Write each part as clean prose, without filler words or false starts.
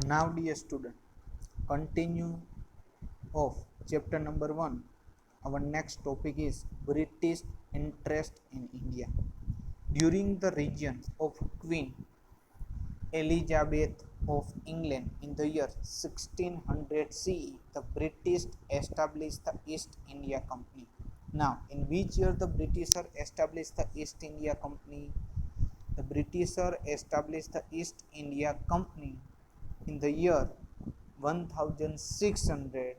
Now, dear student, continue of chapter number 1. Our next topic is British interest in India. During the reign of Queen Elizabeth of England in the year 1600 CE, the British established the East India Company. Now, in which year the Britishers established the East India Company? The Britishers established the East India Company in the year 1600.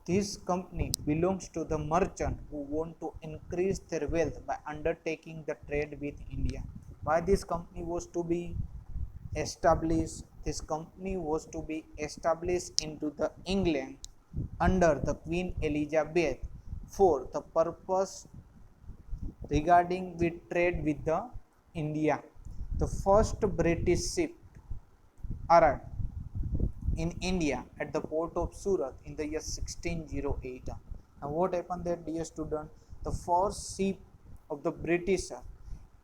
This company belongs to the merchant who want to increase their wealth by undertaking the trade with India. Why this company was to be established? This company was to be established into the England under the Queen Elizabeth for the purpose regarding with trade with the India. The first British ship arrived in India at the port of Surat in the year 1608. Now what happened there, dear student? The first ship of the British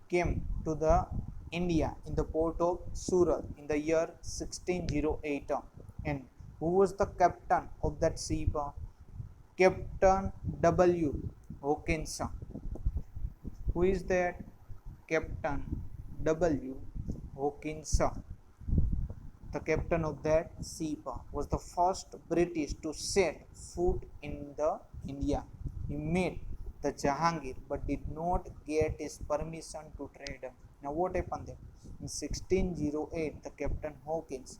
came to the India in the port of Surat in the year 1608. And who was the captain of that ship? Captain W. Hawkins. Who is that? Captain W. Hawkins. The captain of that ship was the first British to set foot in the India. He met the Jahangir but did not get his permission to trade. Now what happened there? In 1608, the Captain Hawkins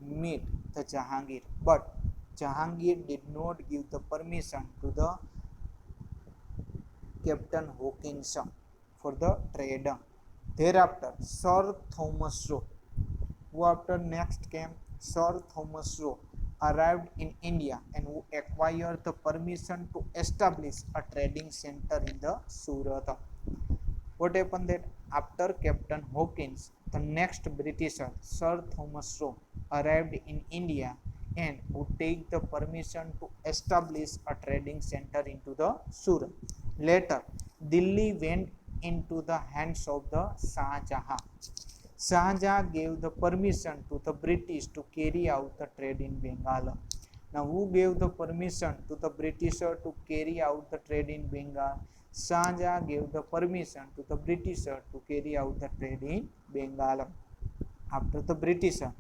met the Jahangir, but Jahangir did not give the permission to the Captain Hawkins for the trade. Thereafter, Sir Thomas Roe, who after next came Sir Thomas Roe, arrived in India and who acquired the permission to establish a trading center in the Surat. What happened that after Captain Hawkins, the next Britisher, Sir Thomas Roe, arrived in India and would take the permission to establish a trading center into the Surat. Later, Delhi went into the hands of the Shah Jahan. Shah Jahan gave the permission to the British to carry out the trade in Bengal. Now, who gave the permission to the Britisher to carry out the trade in Bengal? Shah Jahan gave the permission to the Britisher to carry out the trade in Bengal. After the Britisher,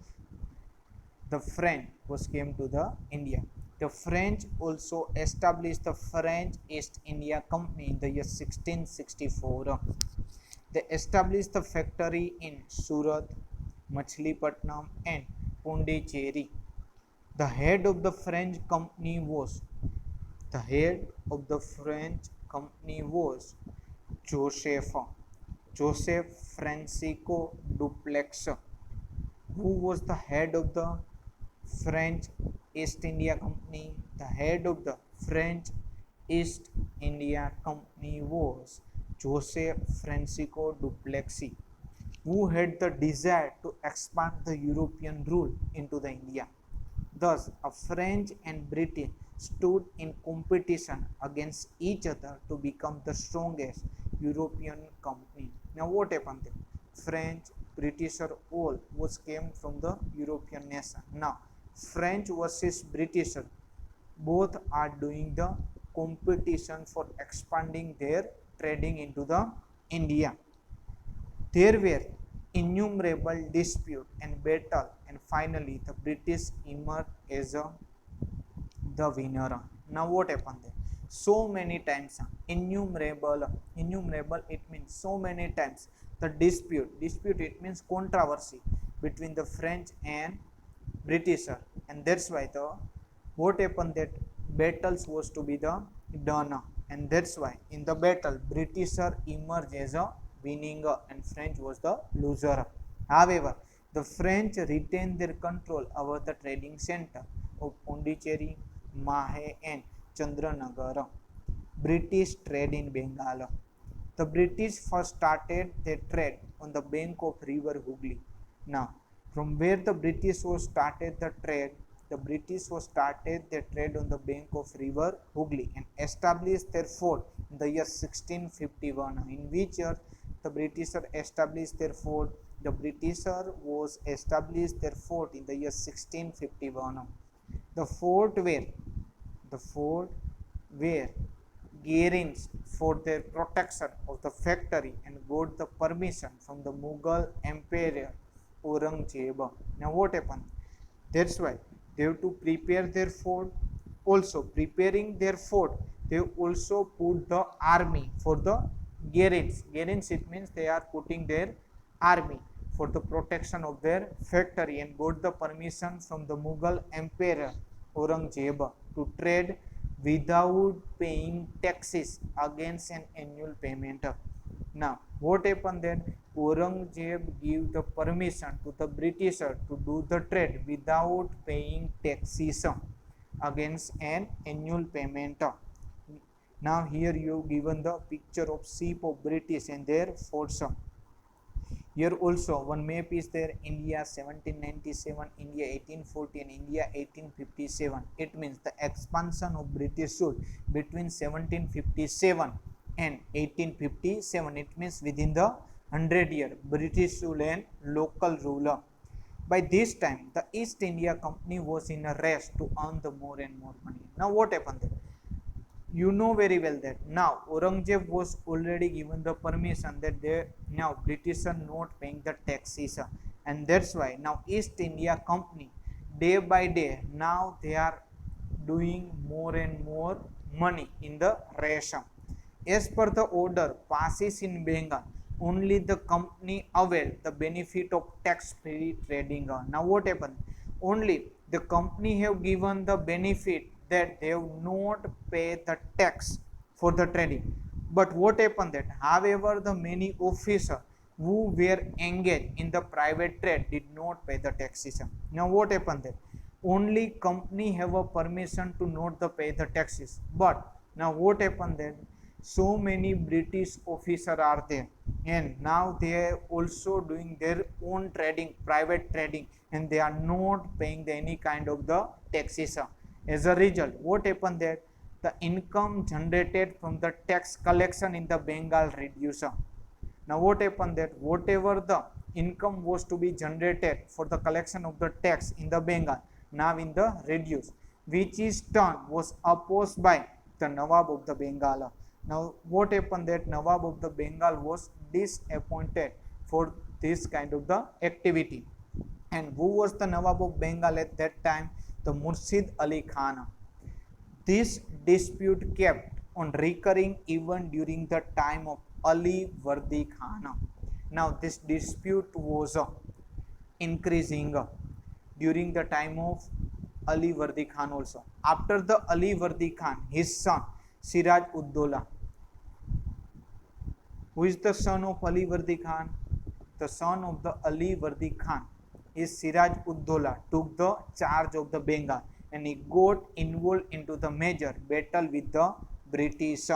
the French came to the India. The French also established the French East India Company in the year 1664. They established the factory in Surat, Machilipatnam and Pondicherry. The head of the French company was Joseph Francisco Dupleix. Who was the head of the French East India Company? The head of the French East India Company was Joseph Francisco Dupleix, who had the desire to expand the European rule into the India. Thus, a French and British stood in competition against each other to become the strongest European company. Now, what happened there? French, British, all came from the European nation. Now, French versus British, both are doing the competition for expanding their trading into the India. There were innumerable disputes and battle, and finally the British emerged as the winner. Now what happened there? So many times, innumerable it means so many times. The dispute it means controversy between the French and British, and that's why the what happened that battles was to be the done, and that's why in the battle British emerged as a winning and French was the loser. However, the French retained their control over the trading center of Pondicherry, Mahe and Chandranagar. British trade in Bengal. The British first started their trade on the bank of river Hooghly. Now, from where the British was started the trade, the British was started their trade on the bank of river Hooghly and established their fort in the year 1651. In which year the British established their fort? The Britisher was established their fort in the year 1651. The fort were garrisoned for their protection of the factory and got the permission from the Mughal Emperor Aurangzeb. Now what happened? That's why they have to prepare their fort. Also preparing their fort, they also put the army for the garrisons. Garrisons, it means they are putting their army for the protection of their factory and got the permission from the Mughal Emperor Aurangzeb to trade without paying taxes against an annual payment. Now, what happened then? Aurangzeb gave the permission to the Britisher to do the trade without paying taxes against an annual payment. Now, here you given the picture of ship of British and their force. Here also one map is there, India 1797, India 1840 and India 1857. It means the expansion of British rule between 1757 and 1857. It means within the 100 year British rule and local ruler. By this time the East India Company was in a race to earn the more and more money. Now what happened there? You know very well that now Aurangzeb was already given the permission that they now British are not paying the taxes, and that's why now East India Company day by day now they are doing more and more money in the ration. As per the order passes in Bengal, only the company avail the benefit of tax-free trading. Now what happened? Only the company have given the benefit that they have not pay the tax for the trading. But what happened that however the many officers who were engaged in the private trade did not pay the taxes. Now what happened that only company have a permission to not the pay the taxes. But now what happened that so many British officers are there and now they are also doing their own trading, private trading, and they are not paying the any kind of the taxes. As a result, what happened there? The income generated from the tax collection in the Bengal reduced. Now what happened that whatever the income was to be generated for the collection of the tax in the Bengal, now in the reduced, which is turn was opposed by the Nawab of the Bengal. Now what happened that Nawab of the Bengal was disappointed for this kind of the activity. And who was the Nawab of Bengal at that time? The Murshid Ali Khan. This dispute kept on recurring even during the time of Ali Vardi Khan. Now this dispute was increasing during the time of Ali Vardi Khan also. After the Ali Vardi Khan, his son Siraj Uddola. Who is the son of Ali Vardi Khan? The son of the Ali Vardi Khan is Siraj Uddola took the charge of the Bengal and he got involved into the major battle with the British.